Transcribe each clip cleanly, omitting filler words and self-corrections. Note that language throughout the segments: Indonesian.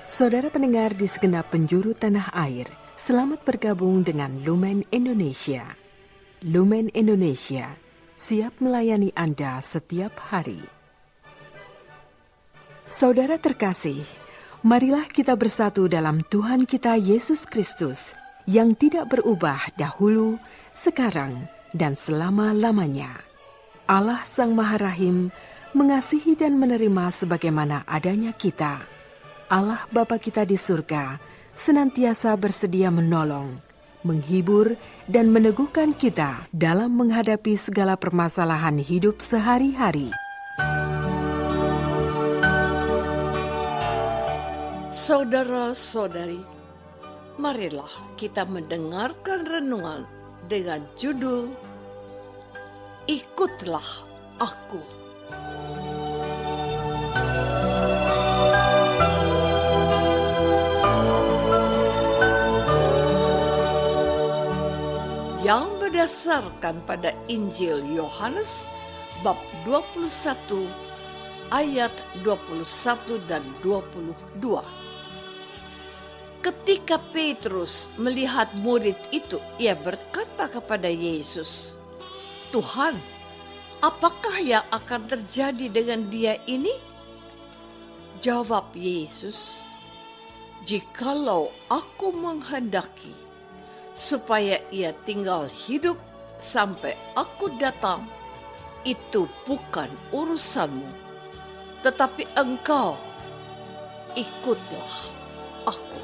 Saudara pendengar di segenap penjuru tanah air, selamat bergabung dengan Lumen Indonesia. Lumen Indonesia, siap melayani Anda setiap hari. Saudara terkasih, marilah kita bersatu dalam Tuhan kita Yesus Kristus yang tidak berubah dahulu, sekarang, dan selama-lamanya. Allah Sang Maha Rahim mengasihi dan menerima sebagaimana adanya kita. Allah Bapa kita di surga senantiasa bersedia menolong, menghibur, dan meneguhkan kita dalam menghadapi segala permasalahan hidup sehari-hari. Saudara-saudari, marilah kita mendengarkan renungan dengan judul Ikutlah Aku. Yang berdasarkan pada Injil Yohanes bab 21 ayat 21 dan 22. Ketika Petrus melihat murid itu, ia berkata kepada Yesus, "Tuhan, apakah yang akan terjadi dengan dia ini?" Jawab Yesus, "Jikalau aku menghendaki supaya ia tinggal hidup sampai aku datang, itu bukan urusanmu. Tetapi engkau, ikutlah aku."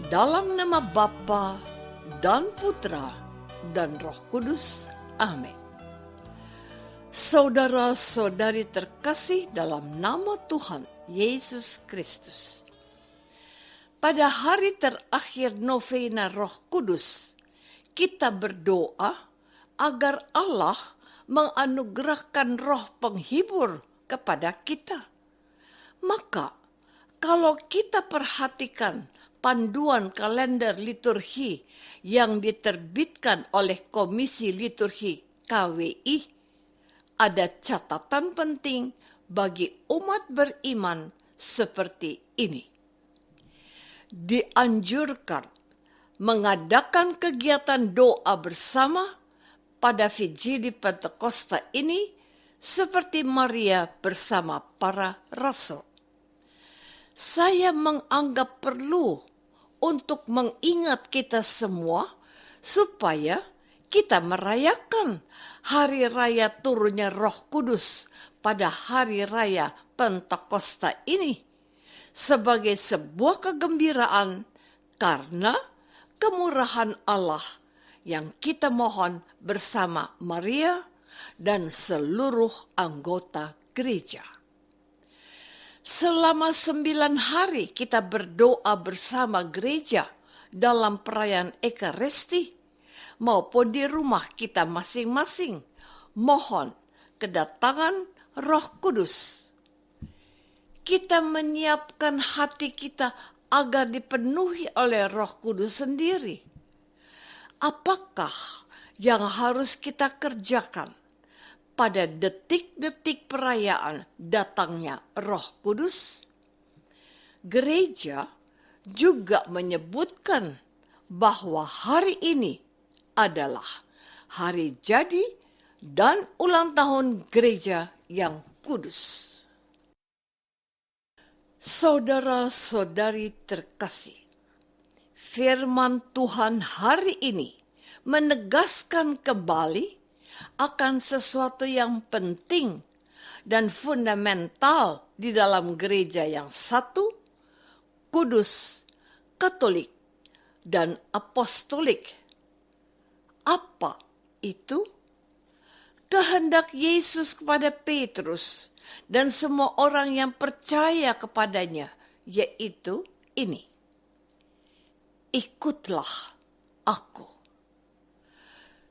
Dalam nama Bapa dan Putra dan Roh Kudus. Amin. Saudara-saudari terkasih dalam nama Tuhan Yesus Kristus. Pada hari terakhir novena Roh Kudus, kita berdoa agar Allah menganugerahkan roh penghibur kepada kita. Maka, kalau kita perhatikan panduan kalender liturgi yang diterbitkan oleh Komisi Liturgi KWI, ada catatan penting bagi umat beriman seperti ini. Dianjurkan mengadakan kegiatan doa bersama pada Vigili Pentakosta ini seperti Maria bersama para rasul. Saya menganggap perlu untuk mengingat kita semua supaya kita merayakan hari raya turunnya Roh Kudus pada hari raya Pentakosta ini sebagai sebuah kegembiraan karena kemurahan Allah yang kita mohon bersama Maria dan seluruh anggota gereja. Selama 9 hari kita berdoa bersama gereja dalam perayaan Ekaristi maupun di rumah kita masing-masing. Mohon kedatangan Roh Kudus. Kita menyiapkan hati kita agar dipenuhi oleh Roh Kudus sendiri. Apakah yang harus kita kerjakan pada detik-detik perayaan datangnya Roh Kudus? Gereja juga menyebutkan bahwa hari ini adalah hari jadi dan ulang tahun gereja yang kudus. Saudara-saudari terkasih, firman Tuhan hari ini menegaskan kembali akan sesuatu yang penting dan fundamental di dalam gereja yang satu, kudus, katolik, dan apostolik. Apa itu? Kehendak Yesus kepada Petrus dan semua orang yang percaya kepadanya, yaitu ini: ikutlah aku.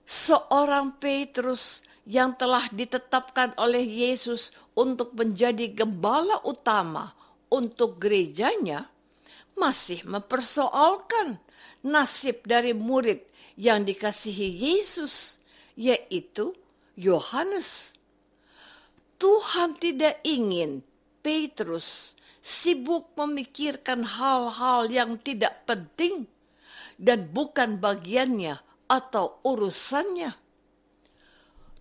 Seorang Petrus yang telah ditetapkan oleh Yesus untuk menjadi gembala utama untuk gerejanya masih mempersoalkan nasib dari murid yang dikasihi Yesus, yaitu Yohanes. Tuhan tidak ingin Petrus sibuk memikirkan hal-hal yang tidak penting dan bukan bagiannya atau urusannya.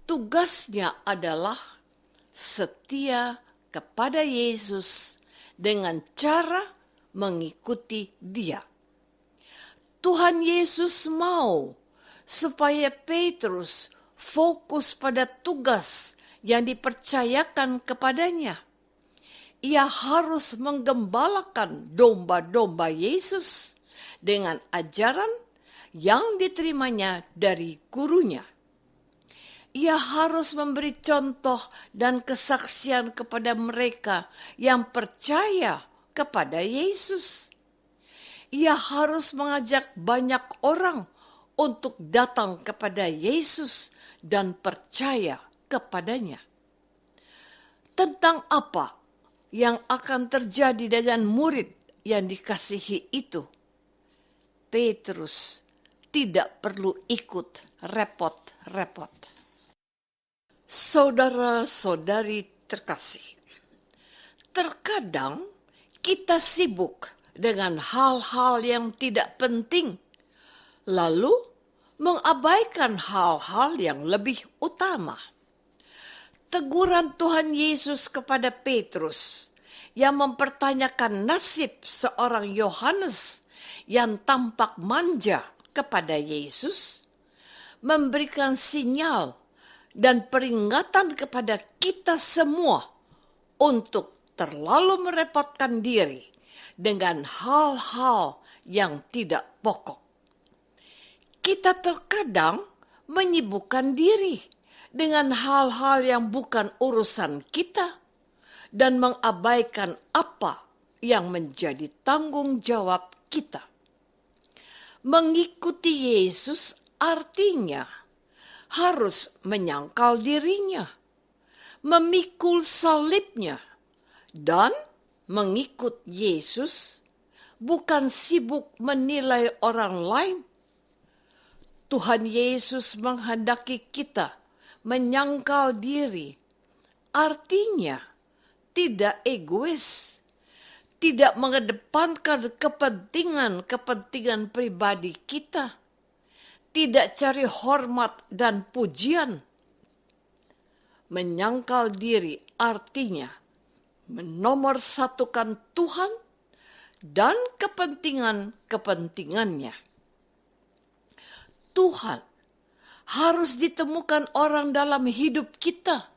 Tugasnya adalah setia kepada Yesus dengan cara mengikuti Dia. Tuhan Yesus mau supaya Petrus fokus pada tugas yang dipercayakan kepadanya. Ia harus menggembalakan domba-domba Yesus dengan ajaran yang diterimanya dari gurunya. Ia harus memberi contoh dan kesaksian kepada mereka yang percaya kepada Yesus. Ia harus mengajak banyak orang untuk datang kepada Yesus dan percaya kepadanya. Tentang apa yang akan terjadi dengan murid yang dikasihi itu, Petrus tidak perlu ikut repot-repot. Saudara-saudari terkasih, terkadang kita sibuk dengan hal-hal yang tidak penting, lalu mengabaikan hal-hal yang lebih utama. Teguran Tuhan Yesus kepada Petrus yang mempertanyakan nasib seorang Yohanes yang tampak manja kepada Yesus memberikan sinyal dan peringatan kepada kita semua untuk terlalu merepotkan diri dengan hal-hal yang tidak pokok. Kita terkadang menyibukkan diri dengan hal-hal yang bukan urusan kita dan mengabaikan apa yang menjadi tanggung jawab kita. Mengikuti Yesus artinya harus menyangkal dirinya, memikul salibnya, dan mengikut Yesus bukan sibuk menilai orang lain. Tuhan Yesus menghendaki kita menyangkal diri, artinya tidak egois, tidak mengedepankan kepentingan pribadi kita, tidak cari hormat dan pujian. Menyangkal diri artinya menomorsatukan Tuhan dan kepentingannya. Tuhan harus ditemukan orang dalam hidup kita.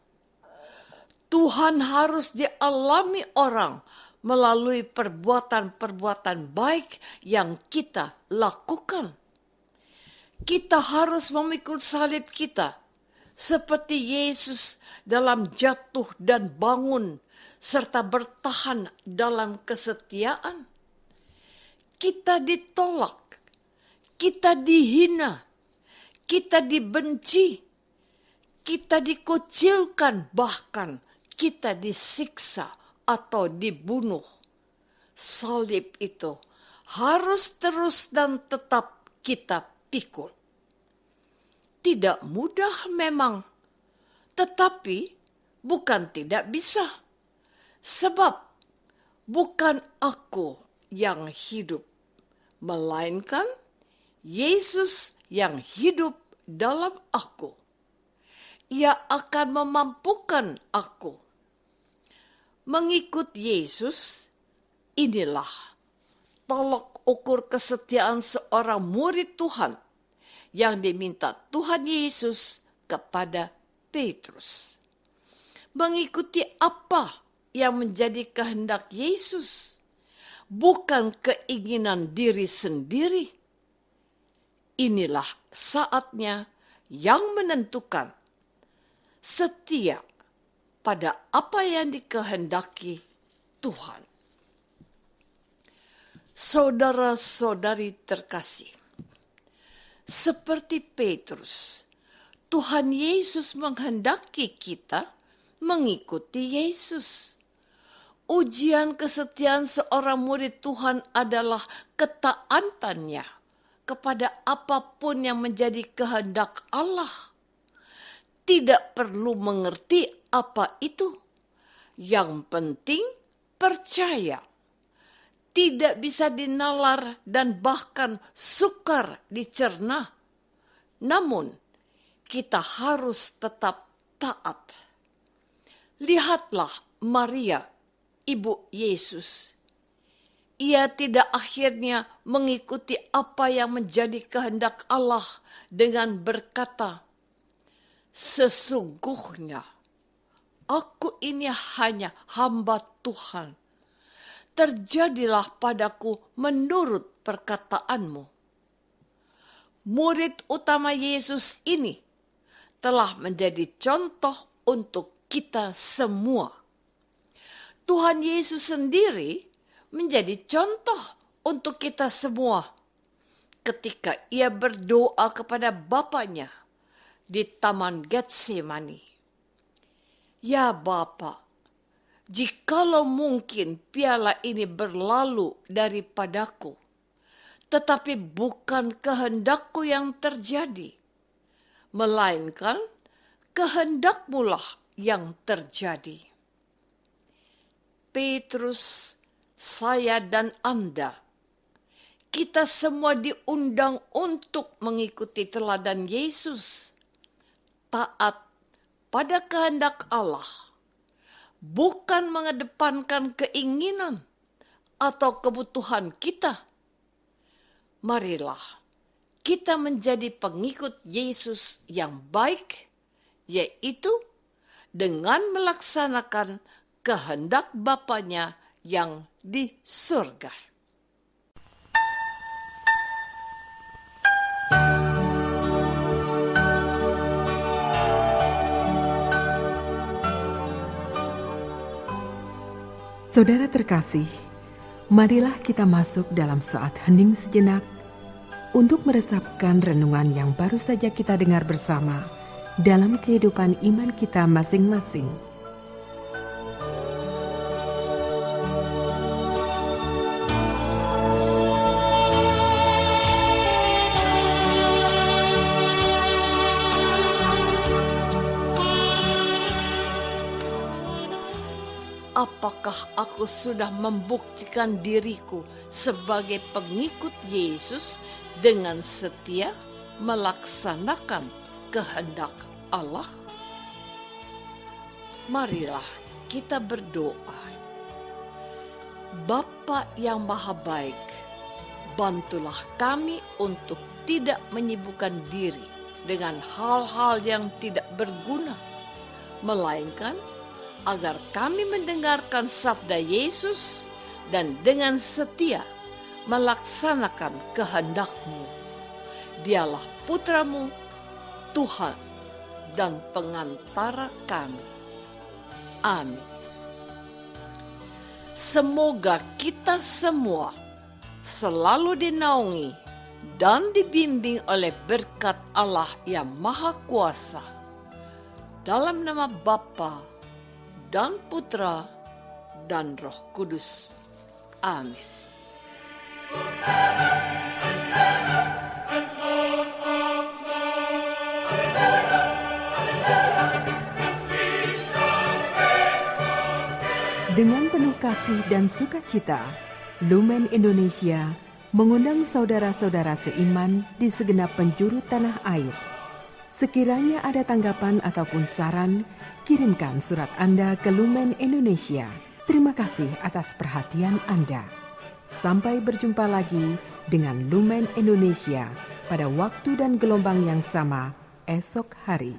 Tuhan harus dialami orang melalui perbuatan-perbuatan baik yang kita lakukan. Kita harus memikul salib kita seperti Yesus dalam jatuh dan bangun serta bertahan dalam kesetiaan. Kita ditolak, kita dihina, kita dibenci, kita dikucilkan, bahkan kita disiksa atau dibunuh. Salib itu harus terus dan tetap kita pikul. Tidak mudah memang, tetapi bukan tidak bisa. Sebab bukan aku yang hidup, melainkan Yesus yang hidup dalam aku. Ia akan memampukan aku. Mengikut Yesus, inilah tolok ukur kesetiaan seorang murid Tuhan yang diminta Tuhan Yesus kepada Petrus. Mengikuti apa yang menjadi kehendak Yesus, bukan keinginan diri sendiri. Inilah saatnya yang menentukan setia pada apa yang dikehendaki Tuhan. Saudara-saudari terkasih, seperti Petrus, Tuhan Yesus menghendaki kita mengikuti Yesus. Ujian kesetiaan seorang murid Tuhan adalah ketaatannya kepada apapun yang menjadi kehendak Allah. Tidak perlu mengerti apa itu. Yang penting percaya. Tidak bisa dinalar dan bahkan sukar dicerna. Namun, kita harus tetap taat. Lihatlah Maria, ibu Yesus. Ia tidak akhirnya mengikuti apa yang menjadi kehendak Allah dengan berkata, "Sesungguhnya aku ini hanya hamba Tuhan. Terjadilah padaku menurut perkataanmu." Murid utama Yesus ini telah menjadi contoh untuk kita semua. Tuhan Yesus sendiri menjadi contoh untuk kita semua ketika ia berdoa kepada Bapanya di Taman Getsemani. "Ya Bapa, jikalau mungkin piala ini berlalu daripadaku, tetapi bukan kehendakku yang terjadi, melainkan kehendak-Mu lah yang terjadi." Petrus, saya dan Anda, kita semua diundang untuk mengikuti teladan Yesus. Taat pada kehendak Allah, bukan mengedepankan keinginan atau kebutuhan kita. Marilah kita menjadi pengikut Yesus yang baik, yaitu dengan melaksanakan kehendak Bapanya yang di surga. Saudara terkasih, marilah kita masuk dalam saat hening sejenak untuk meresapkan renungan yang baru saja kita dengar bersama dalam kehidupan iman kita masing-masing. Apakah aku sudah membuktikan diriku sebagai pengikut Yesus dengan setia melaksanakan kehendak Allah? Marilah kita berdoa. Bapa yang Maha Baik, bantulah kami untuk tidak menyibukkan diri dengan hal-hal yang tidak berguna, melainkan agar kami mendengarkan sabda Yesus dan dengan setia melaksanakan kehendak-Mu. Dialah Putra-Mu, Tuhan dan pengantara kami. Amin. Semoga kita semua selalu dinaungi dan dibimbing oleh berkat Allah yang Maha Kuasa. Dalam nama Bapa dan Putra dan Roh Kudus. Amin. Dengan penuh kasih dan sukacita, Lumen Indonesia mengundang saudara-saudara seiman di segenap penjuru tanah air. Sekiranya ada tanggapan ataupun saran, kirimkan surat Anda ke Lumen Indonesia. Terima kasih atas perhatian Anda. Sampai berjumpa lagi dengan Lumen Indonesia pada waktu dan gelombang yang sama esok hari.